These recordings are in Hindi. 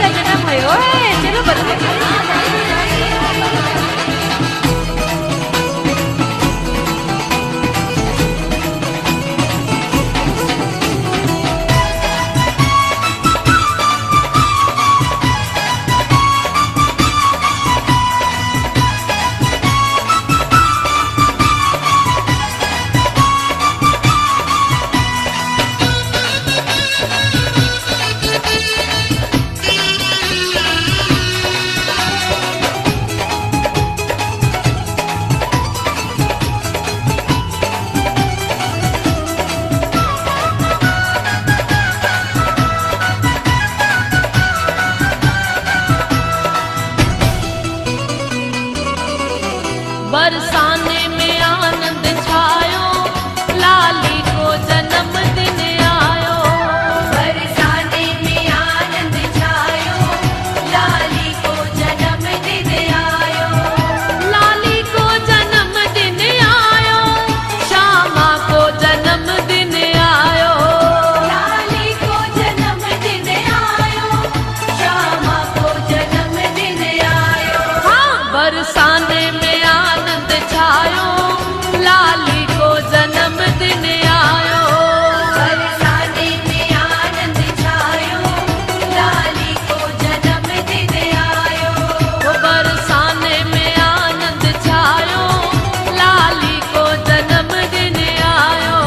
का जन्म भयो है। चलो बच्चे बरसाने में आनंद छायो, लाली को जन्मदिन आयो। बरसाने में आनंद छायो, लाली को जन्मदिन आयो। लाली को जन्मदिन आयो, श्यामा को जन्मदिन आयो। लाली को जन्मदिन आयो, श्यामा को जन्मदिन आयो। हाँ, बरसाने में आनंद छायो, लाली को जन्मदिन आयो। बरसाने में आनंद छायो, लाली को जन्मदिन आयो। वो बरसाने में आनंद छायो, लाली को जन्मदिन आयो।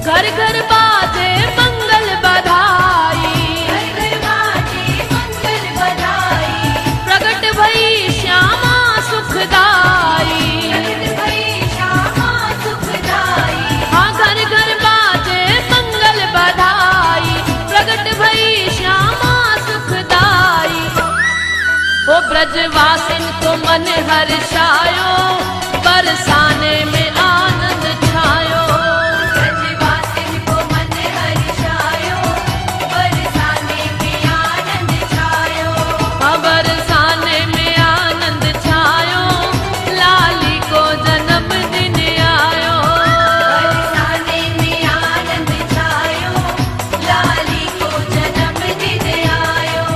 घर घर बाजे मंगल बधाई, घर घर बाजे मंगल बधाई। प्रगट भई श्यामा सुखदाई। प्रगट भई श्यामा सुखदाई। हाँ, घर घर बाजे मंगल बधाई, प्रगट भई श्यामा सुखदाई। वो ब्रजवासिन को मन हर्षायो, बरसाने में आनंद छायो। ब्रजवासिन को मन हर्षायो, बरसाने में आनंद छायो। हाँ, बरसाने में आनंद छायो, लाली को जन्मदिन आयो। बरसाने में आनंद छायो, लाली को जन्मदिन आयो।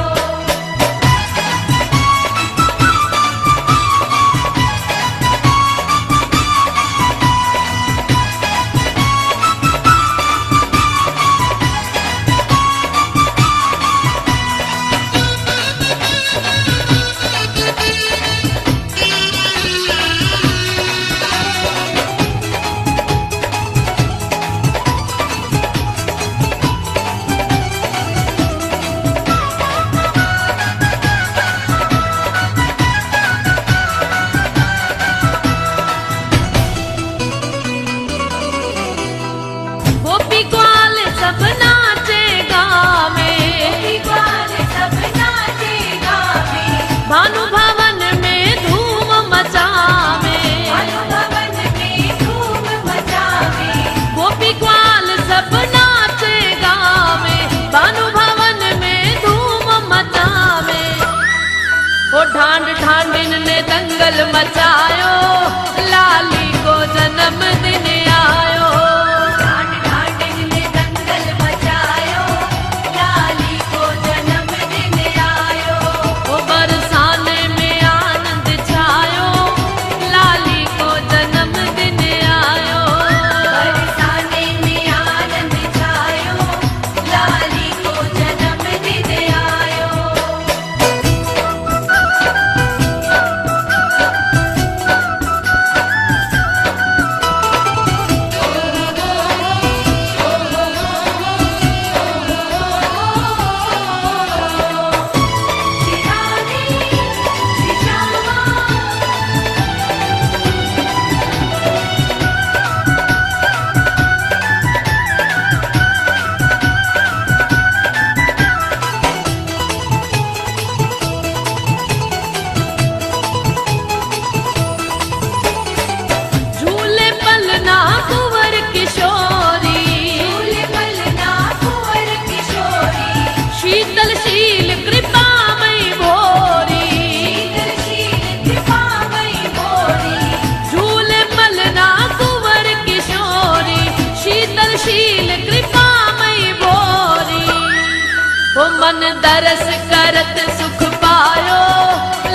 गोपी ग्वाल सब नाचे गावे, ग्वाल सब नाचे गावे। भानु भवन में धूम मचावे। भवन में धूम मचावे। गोपी ग्वाल सब नाचे गावे, भानु भवन में धूम मचावे। वो ढांड ढांडिन ने दंगल मचायो, लाली को जन्मदिन आयो। ढांड ढांडिन ने दंगल मचायो, लाली को जन्मदिन आयो। वो बरसाने में आनंद छायो, लाली को जन्मदिन आयो। बरसाने में आनंद छायो, लाली को जन्मदिन आयो। मन दरस करत सुख पायो,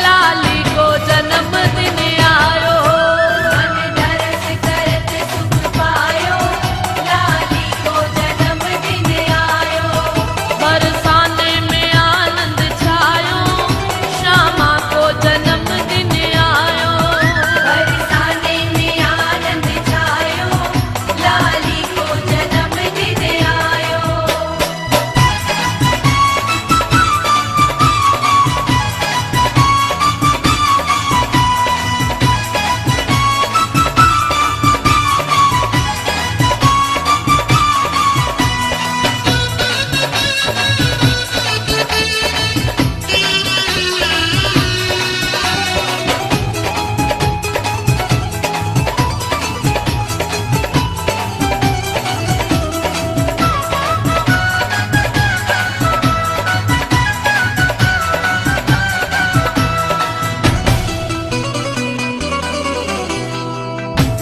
लाली को जन्म दिन आयो। मन दरस करत सुख पायो, लाली को जन्म दिन आयो। बरसाने में आनंद छायो, श्यामा को जन्म दिन आयो। बरसाने में आनंद छायो, लाली को जन्म दिन आयो।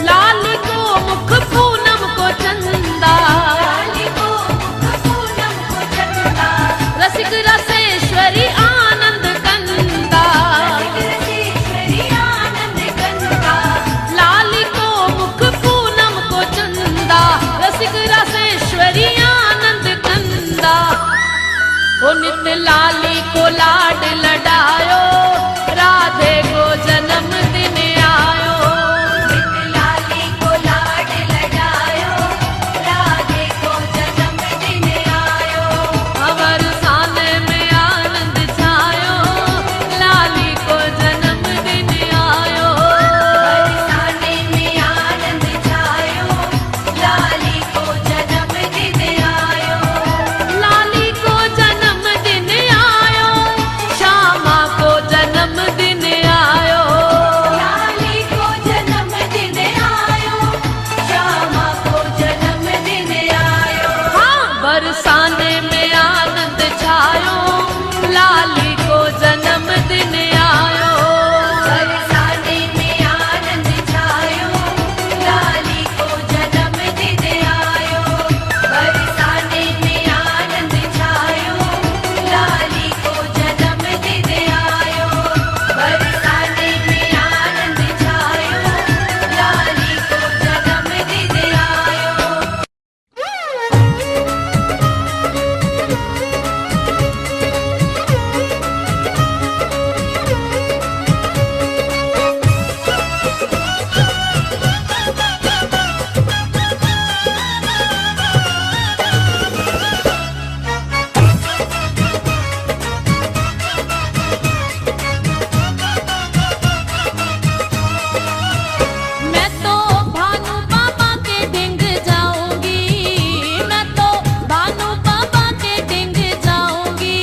लाली को मुख पूनम को चंदा, लाली को मुख पूनम को चंदा, रसिक रसेश्वरी आनंद कंदा। रसेश्वरी आनंद कंदा। लाली को मुख पूनम को चंदा, रसिक रसेश्वरी आनंद कंदा। ओ नित लाली को लाड लडायो, राधे को जन्म दिन आयो। नित लाली को लाड लडायो, राधे को जन्म दिन आयो। बरसाने में आनंद छायो, लाली को जन्म दिन आयो। बरसाने में आनंद छायो, लाली को जन्म दिन आयो। लाली को जन्म दिन आयो, श्यामा को जन्म दिन आयो। लाली को जन्म दिन आयो, श्यामा को जन्म दिन आयो। हाँ, बरसाने में आनंद छायो, लाली को जन्म दिन आयो। बरसाने में आनंद छायो, लाली को जन्म दिन आयो। बरसाने में आनंद छायो, लाली को जन्म दिन आयो। बरसाने में आनंद छायो, लाली को जन्म दिन आयो। मैं तो भानु बाबा के डिंग जाऊंगी, मैं तो भानु बाबा के डिंग जाऊंगी।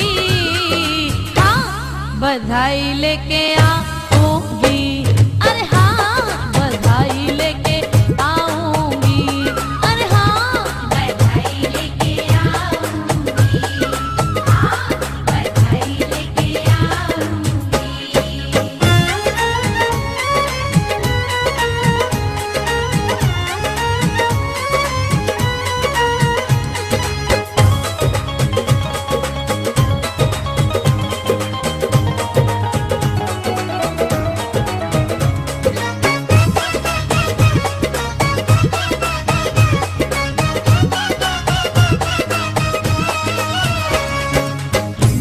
हाँ, बधाई लेके आऊंगी, अरे हाँ, बधाई लेके आऊंगी, अरे हाँ। बधाई लेके आऊंगी, हाँ, बधाई लेके आऊंगी।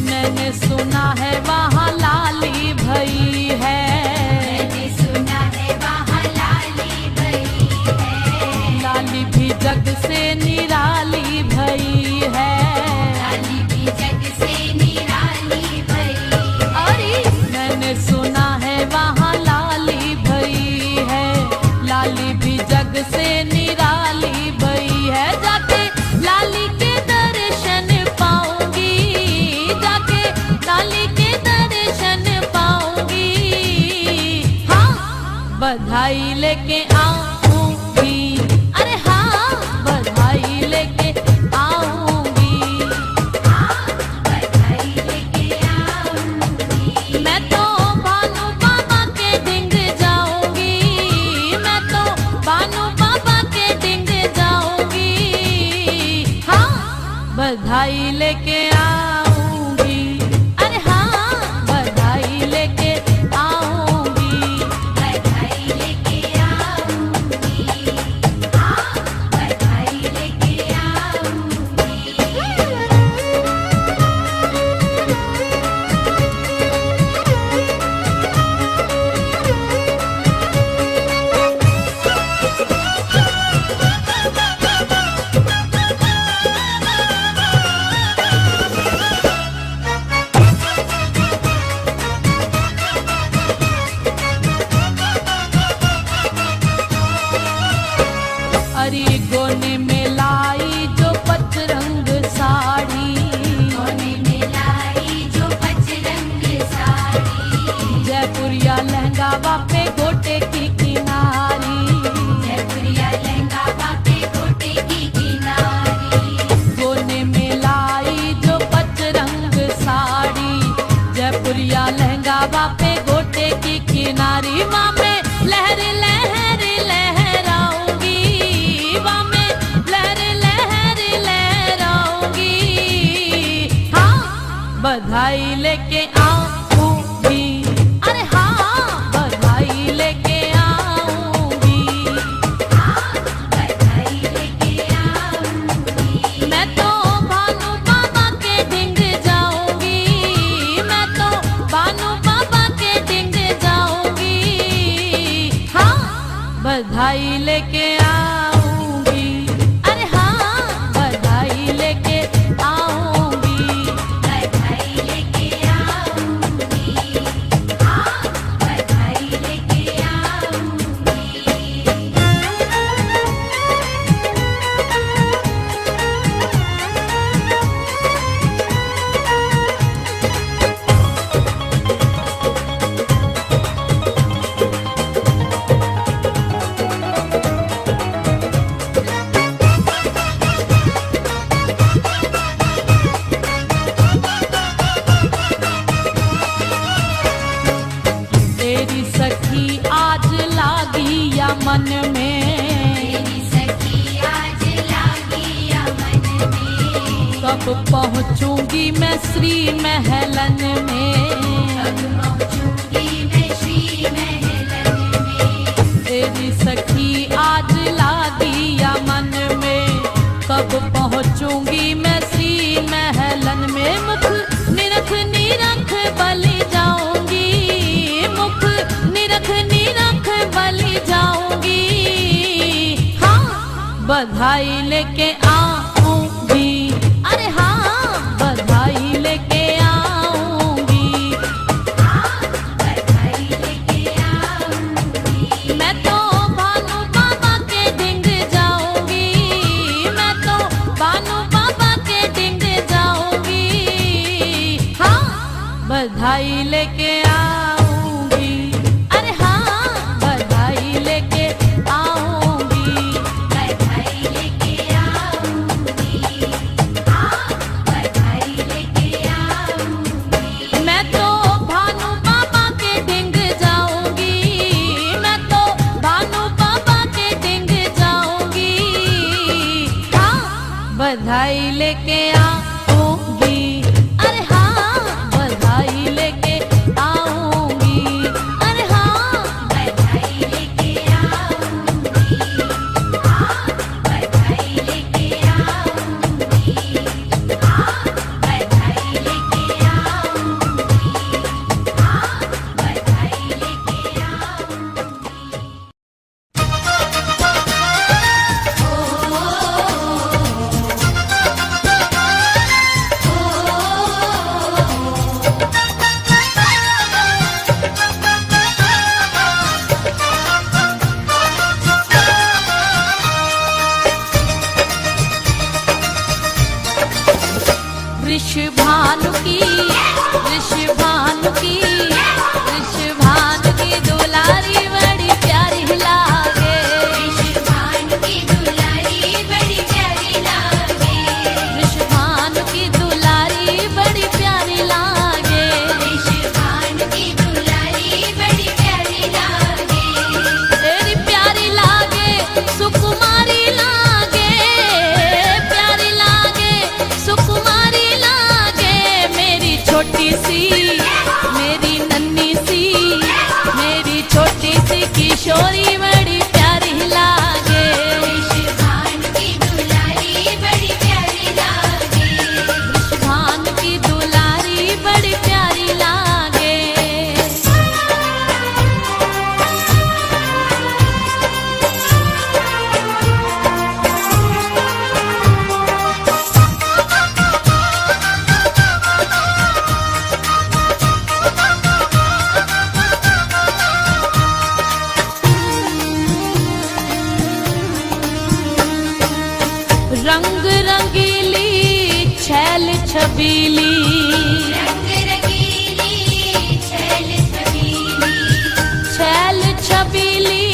मैंने सुना है वहाँ लाली भई है, मैंने सुना है वहाँ लाली भई है। लाली भी जग से निराली भई है। लाली भी जग से निराली भई। अरे मैंने सुना है वहाँ लाली भई है, लाली भी जग से निराली भई है। जाके लाली के दर्शन पाऊंगी, जाके लाली के दर्शन पाऊंगी। हाँ, बधाई लेके आऊंगी, अरे हाँ, बधाई लेके आऊंगी। हाँ, बधाई लेके आऊंगी। मैं तो भानु बाबा के डिंग जाऊंगी, मैं तो भानु बाबा के डिंग जाऊंगी। हाँ, बधाई लेके आऊंगी। गोने में लाई जो पचरंग साड़ी, कोने में लाई जो पचरंग साड़ी, जयपुरिया लहंगा बापे गोटे की किनारी, जयपुरिया लहंगा बापे गोटे की किनारी, गोने में लाई जो पचरंग साड़ी, जयपुरिया लहंगा बापे गोटे की किनारी। माँ में लहर लहर लहराऊंगी, माँ में लहर लहर लहराऊंगी, हाँ बधाई लेके आऊंगी, अरे हाँ बधाई लेके आऊंगी, बधाई लेके आऊंगी। मैं तो भानु बाबा के डिंग जाऊंगी, मैं तो भानु बाबा के डिंग जाऊंगी, हाँ बधाई लेके आऊंगी, अरे हाँ बधाई लेके आऊंगी, बधाई लेके आऊंगी, हाँ बधाई लेके आऊंगी। तेरी सखी आज लागी या मन में, तेरी सखी आज लागी या मन में, कब पहुंचूंगी मैं श्री महलन में, कब पहुंचूंगी मैं श्री महलन में, तेरी सखी आज लागी या मन में, कब पहुंचूंगी मैं श्री महलन में। मुख निरख निरख बलि जाऊंगी, मुख निरख निरख बलि जाऊंगी, हाँ बधाई लेके आऊंगी, अरे हाँ बधाई लेके आऊंगी, बधाई लेके आऊंगी। मैं तो भानु बाबा के डिंग जाऊंगी, मैं तो भानु बाबा के डिंग जाऊंगी, हाँ बधाई लेके आऊंगी, अरे हाँ बधाई लेके आऊंगी, बधाई लेके आऊंगी, हाँ बधाई लेके आऊंगी। मैं तो भानु बाबा के डिंग जाऊंगी, मैं तो भानु बाबा के डिंग जाऊंगी, हाँ बधाई लेके आऊंगी, अरे हाँ बधाई लेके आऊंगी, अरे हाँ बधाई लेके आऊंगी, हाँ बधाई लेके आऊंगी, हाँ बधाई लेके आऊंगी, हाँ बधाई लेके आऊंगी। वृषभानु की, वृषभानु की, वृषभानु की दुलारी बड़ी प्यारी लागे, विश्वभानु की दुलारी बड़ी प्यारी लागे, वृषभानु की दुलारी बड़ी प्यारी लागे, विश्वभानु की दुलारी बड़ी प्यारी लागे, तेरी प्यारी लागे सुकुमारी लागे, प्यारी लागे सुकुमारी लागे, मेरी छबीली, रंग रंगीली छैल छबीली, छैल छबीली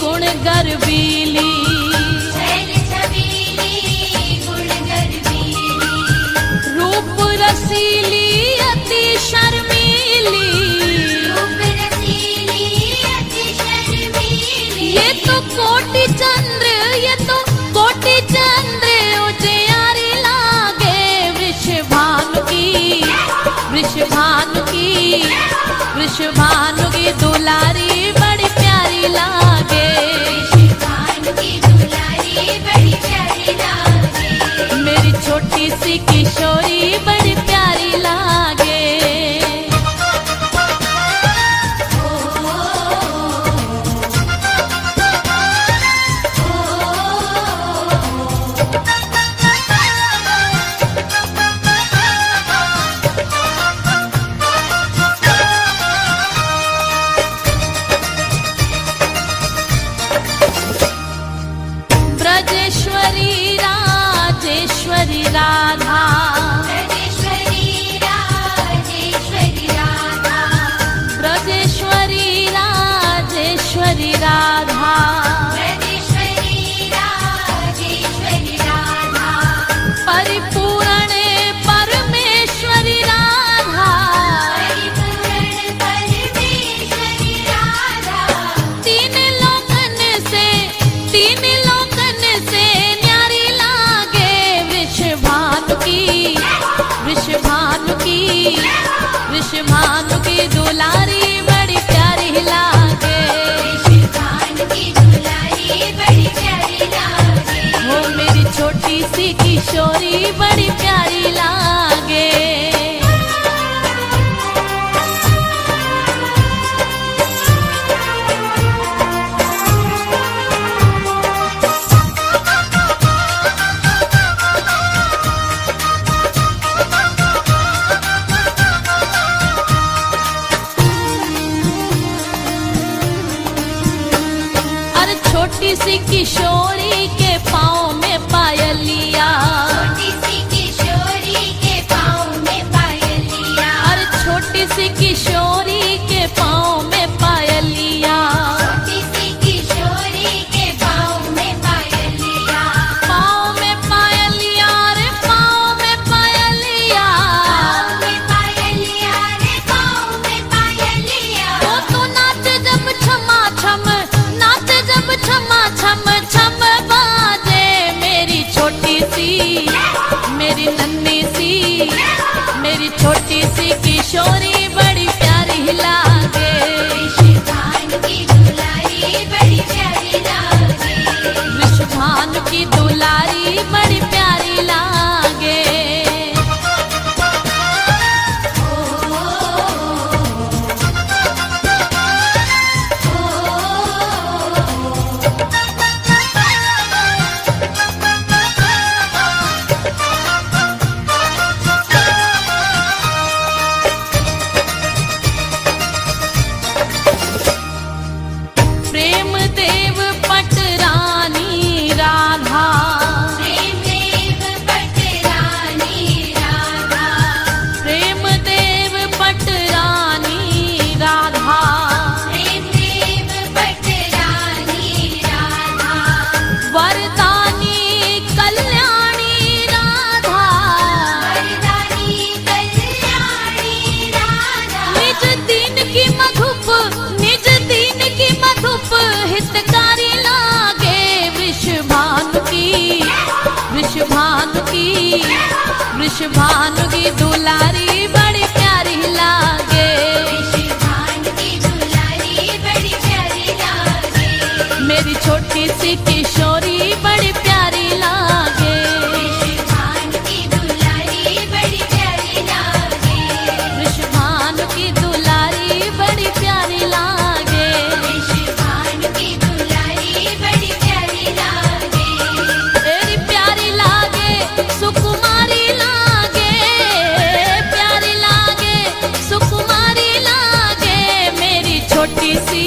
गुण गर्वीली, छैल छबीली गुण गर्वीली, रूप रसीली अति शर्मीली, रूप रसीली अति शर्मीली, ये तो कोटि चंद्र, ये तो कोटि चंद्र उजियारी लागे। वृषभानु की, वृषभानु की, वृषभानु की दुलारी बड़ी प्यारी लागे। वृषभानु की दुलारी बड़ी प्यारी लागे, मेरी छोटी सी किशोरी बड़ी प्यारी लागे। ब्रजेश्वरी राजेश्वरी राधा, ब्रजेश्वरी राजेश्वरी राधा, ब्रजेश्वरी राजेश्वरी राधा, ब्रजेश्वरी राजेश्वरी राधा, परिपूर्ण परमेश्वरी राधा, परिपूर्ण परमेश्वरी राधा, तीन लोकन से, तीन लोकन से न्यारी लागे। वृषभानु की, वृषभानु की, वृषभानु की दुलारी बड़ी प्यारी लागे। वृषभानु की दुलारी बड़ी प्यारी लागे, वो मेरी छोटी सी किशोरी बड़ी प्यारी लागे। अरे छोटी सी किशोरी के पाँव में पायलिया, छोटी सी किशोरी के पाँव में पायलिया, अरे छोटी सी किशोरी के पाँव में पायलिया, छोटी सी किशोरी के पाँव में पायलिया, पाँव में पायलिया, रे पाँव में पायलिया। पाँव में पायलिया रे पाँव में पायलिया, वो तो नाचे जब छमा छम, नाचे जब छमा छम छम बाजे। मेरी छोटी सी, मेरी नन्ही सी, मेरी छोटी सी किशोरी बड़ी प्यारी लागे। वृषभानु की दुलारी बड़ी प्यारी लागे, वृषभानु की दुलारी बड़ी प्यारी लागे। प्रेम देव पटरानी राधा, प्रेम देव पटरानी राधा, प्रेम देव पटरानी राधा, प्रेम देव पटरानी राधा, वरदानी कल्याणी राधा, वरदानी कल्याणी राधा, निज दीन की मधुप, निज दीन की मधुप हितकारी लागे। वृषभानु की, वृषभानु की, वृषभानु की दुलारी बड़ी प्यारी लागे। वृषभानु की दुलारी बड़ी प्यारी लागे, मेरी छोटी सी किशोरी बड़ी प्यारी लागे। वृषभानु की दुलारी बड़ी प्यारी लागे, वृषभानु की दुलारी बड़ी प्यारी लागे। वृषभानु की दुलारी बड़ी प्यारी लागे, तेरी प्यारी लागे सुकुमारी लागे, प्यारी लागे सुकुमारी लागे। मेरी छोटी सी,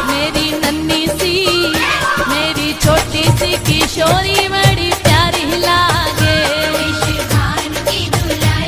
मेरी नन्ही सी, मेरी छोटी सी किशोरी बड़ी प्यारी लागे। वृषभानु की दुलारी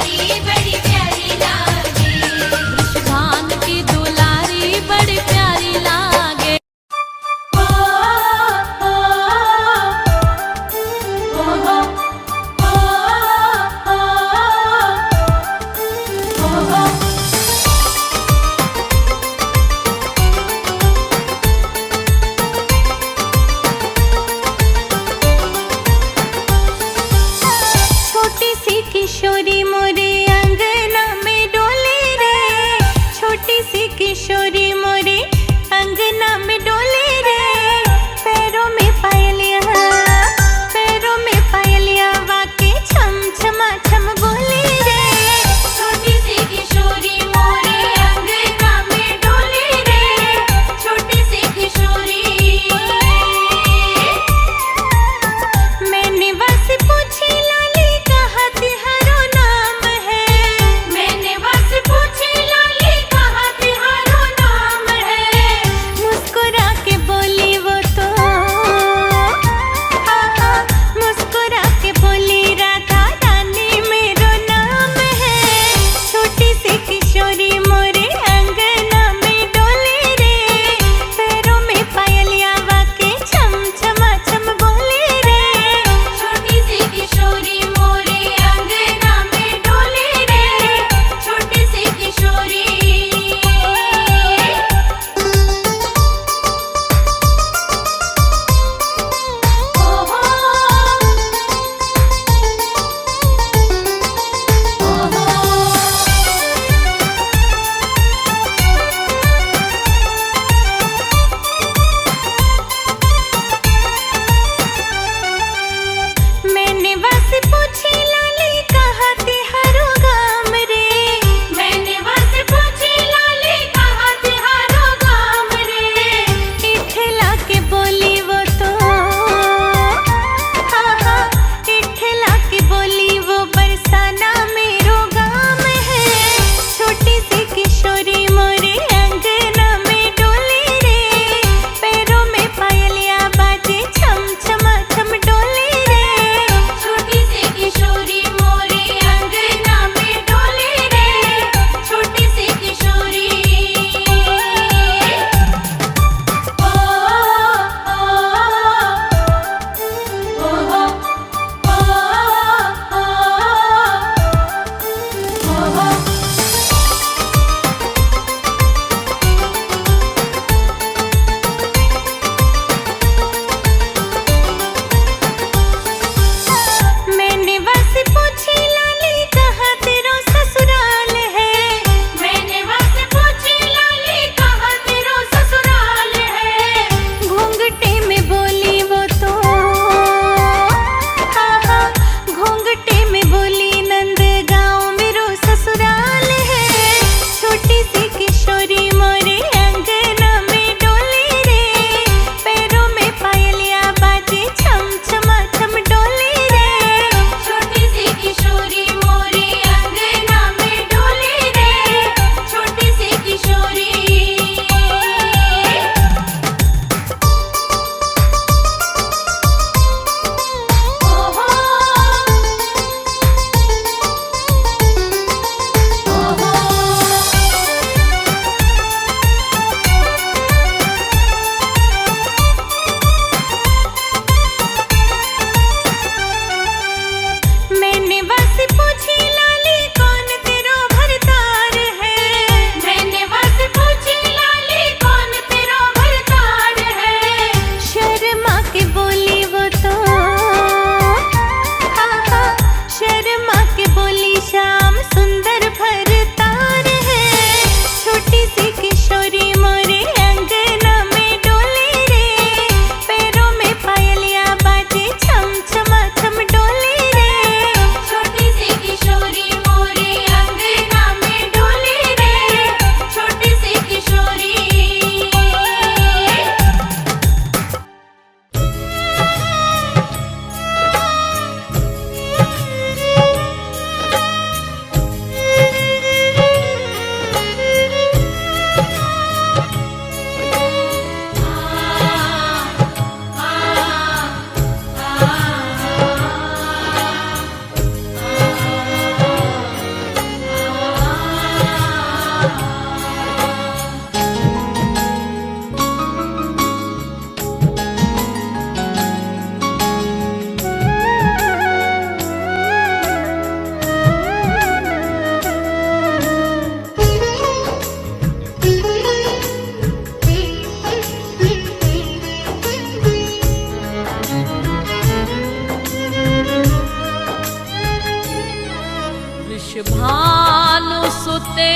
वृषभानुसुते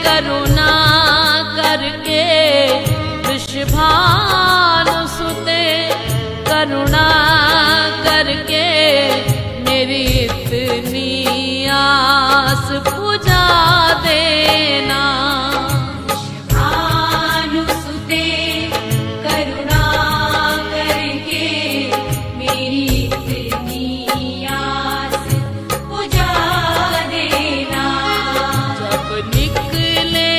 करुणा करके, वृषभानुसुते करुणा करके मेरी इतनी आस पुजा देना। भानुसुते करुणा करके मेरी इतनी आस पुजा देना। जब निकले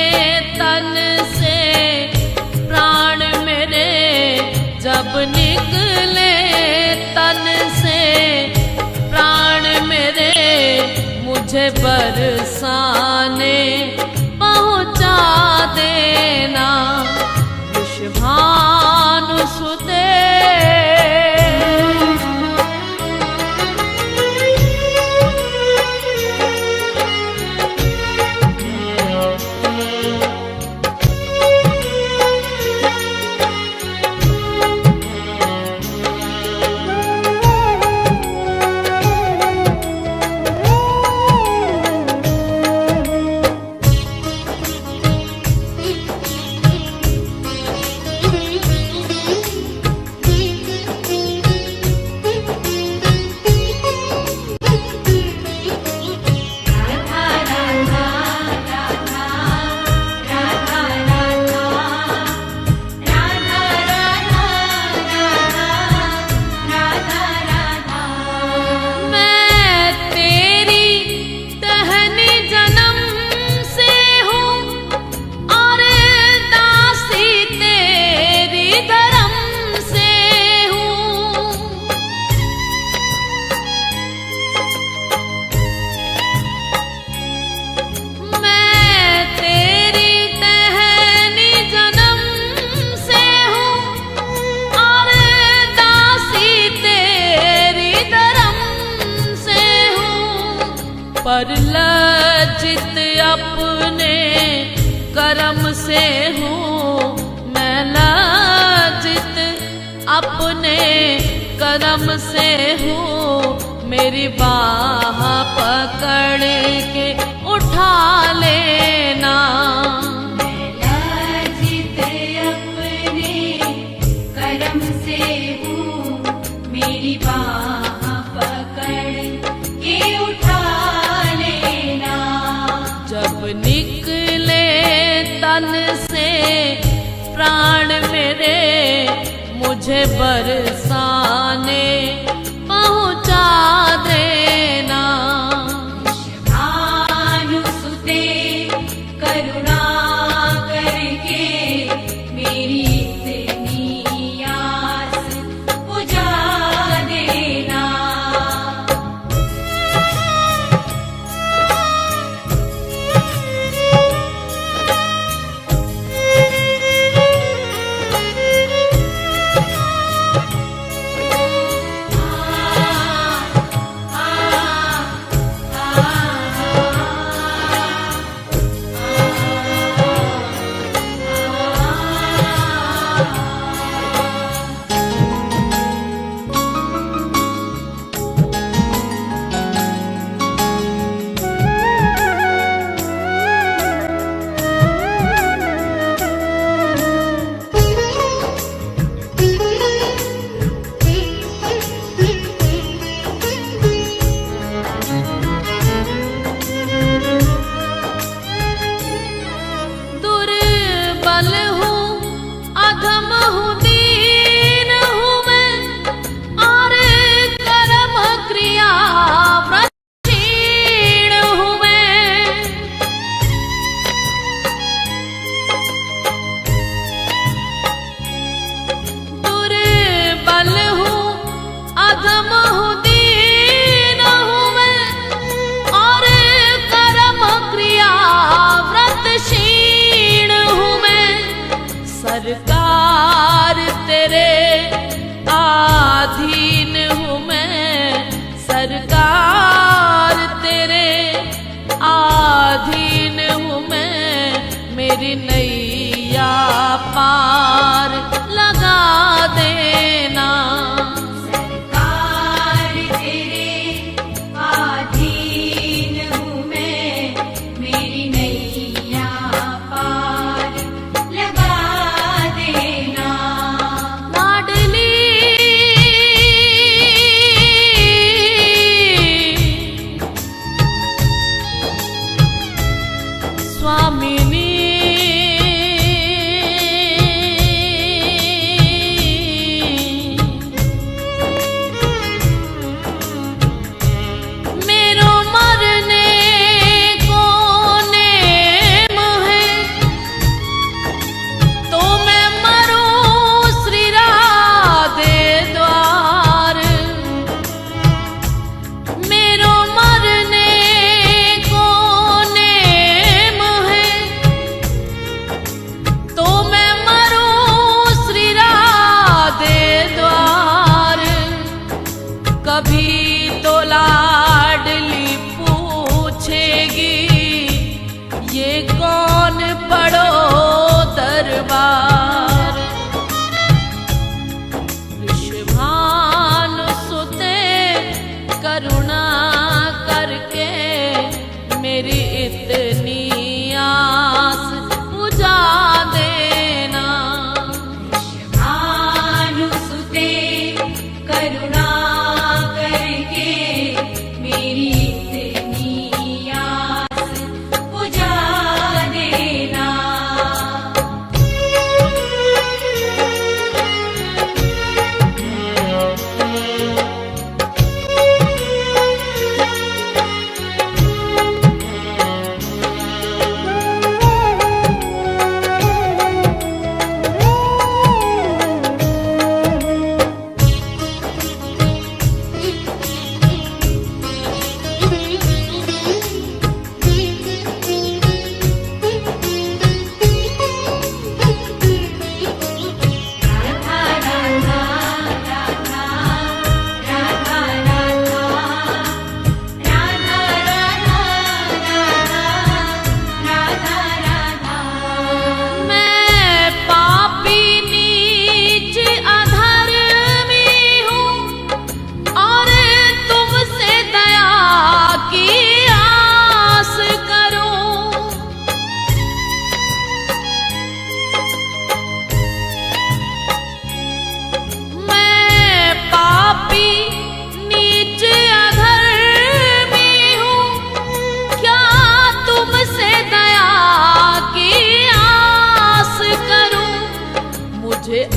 तन से प्राण मेरे, जब निकले तन से प्राण मेरे, मुझे बरसाने पहुँचा देना। वृषभानुसुते पर लज्जित अपने कर्म से हूँ, मैं लज्जित अपने कर्म से हूँ। मेरी बाह पकड़ के उठा लेना। लज्जित अपने कर्म से हूँ, मेरी बाह पकड़ के उठा लेना। जब निकले तन से प्राण मेरे, मुझे बरसाने पहुँचा देना। भानुसुते करुणा करके मेरी इतनी आस पुजा देना। कभी तो लाडली पूछेगी ये कौन पड़ो दरबार। ऋषभानु सुते करुणा करके मेरी इतनी आस बुझा देना। भानुसुते करुणा करके मेरी इतनी आस बुझा देना।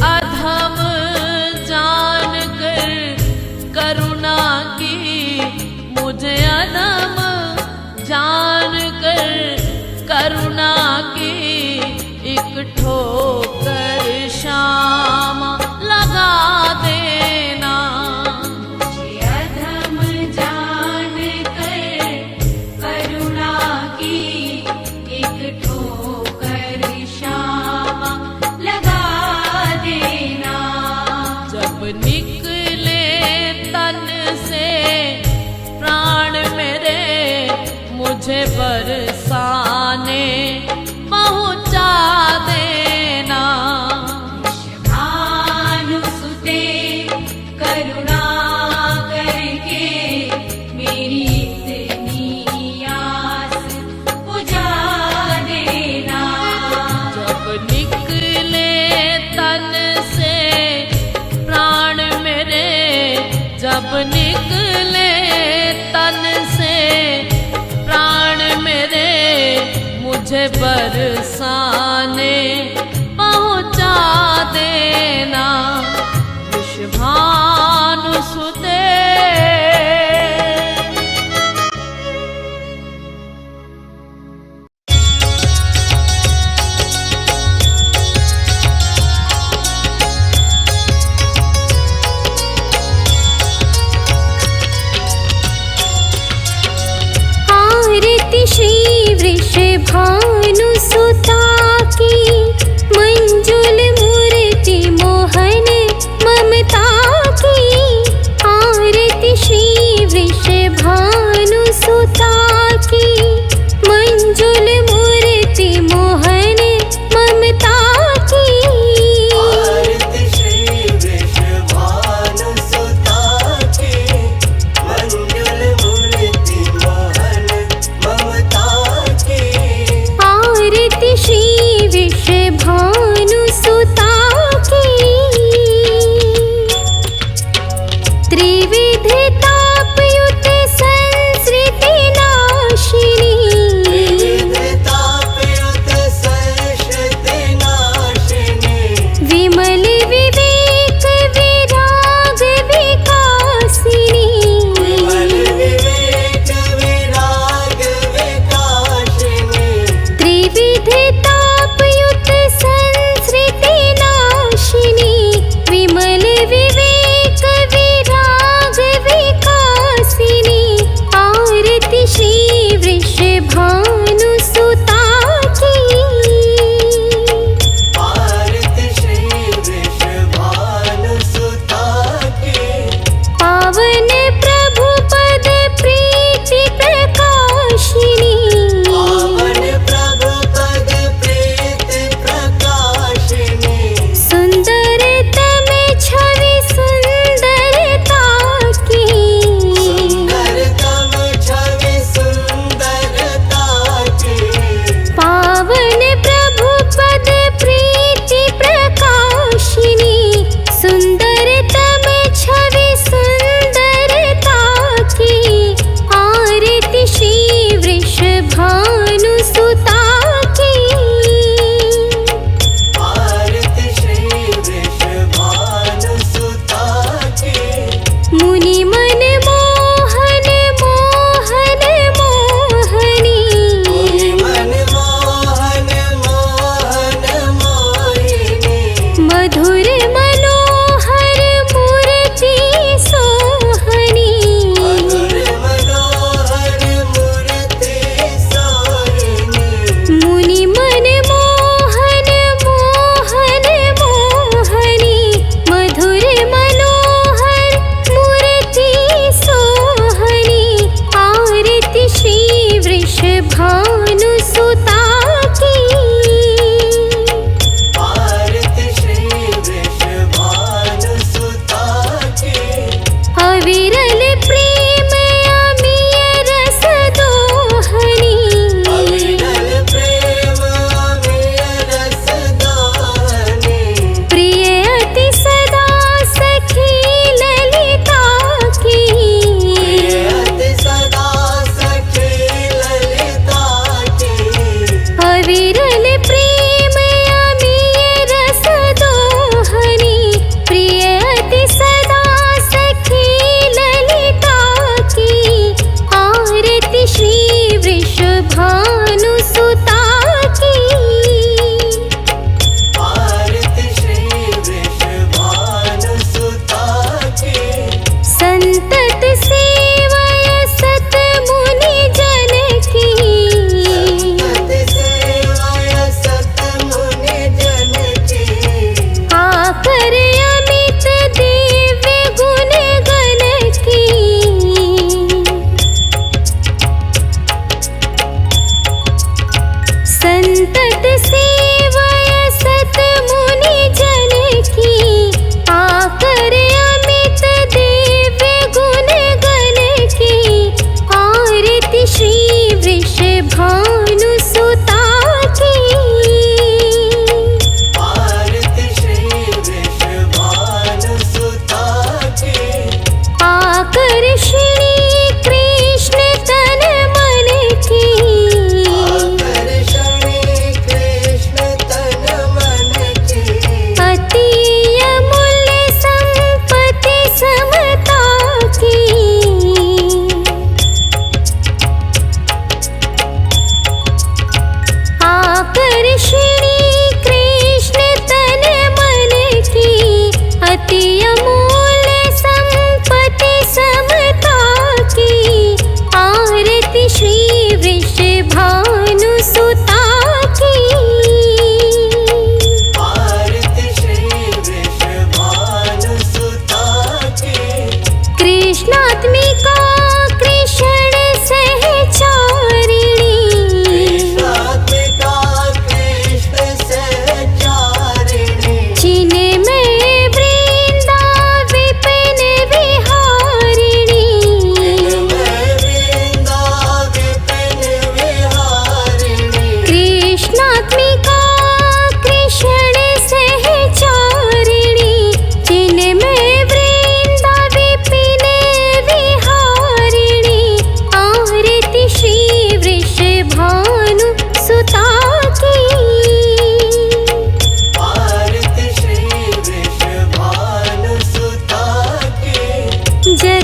अधम जान कर करुणा की, मुझे अधम जान कर करुणा की एक ठोकर शाम लगा देना। मुझे अधम जान कर करुणा की एक ठोकर शाम लगा देना। जब निकले तन से प्राण मेरे मुझे बरसाने पहुंचा देना। भानुसुते करुणा करके मेरी इतनी आस बुझा देना। जब निकले तन से प्राण मेरे, जब निकले तन से प्राण मेरे मुझे बरसाने पहुंचा देना। ऋषभानुसुते आरती श्री वृषभानुसुता की, मंजुल मूर्ति मोहन ममता की। आरती श्री वृषभानुसुता की, मंजुल मूर्ति मोहन ममता की। आरती श्री वृषभानुसुता की, मंजुल मूर्ति मोहन ममता की। आरती श्री वृषभानुसुता की, त्रिविध तापयुत संसृति नाशिनी। त्रिविध तापयुत संसृति नाशिनी। विमल विवेक विराग विकासिनी। विमल विवेक विराग विकासिनी। त्रिविध तापयुत संसृति नाशिनी। विमल विवेक विराग विकासिनी।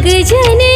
जग जननी